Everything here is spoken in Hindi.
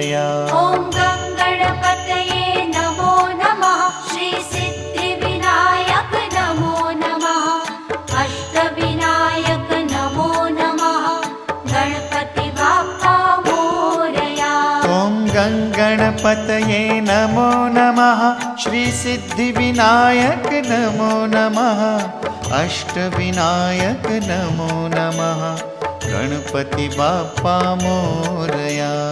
मोरया। ॐ गङ्गणपतये नमो नमः। श्री सिद्धिविनायक नमो नमः। अष्टविनायक नमो नमः। गणपति बाप्पा मोरया। ॐ गङ्गणपतये नमो नमः। श्री सिद्धिविनायक नमो नमः। अष्टविनायक नमो नमः। गणपति बाप्पा मोरया।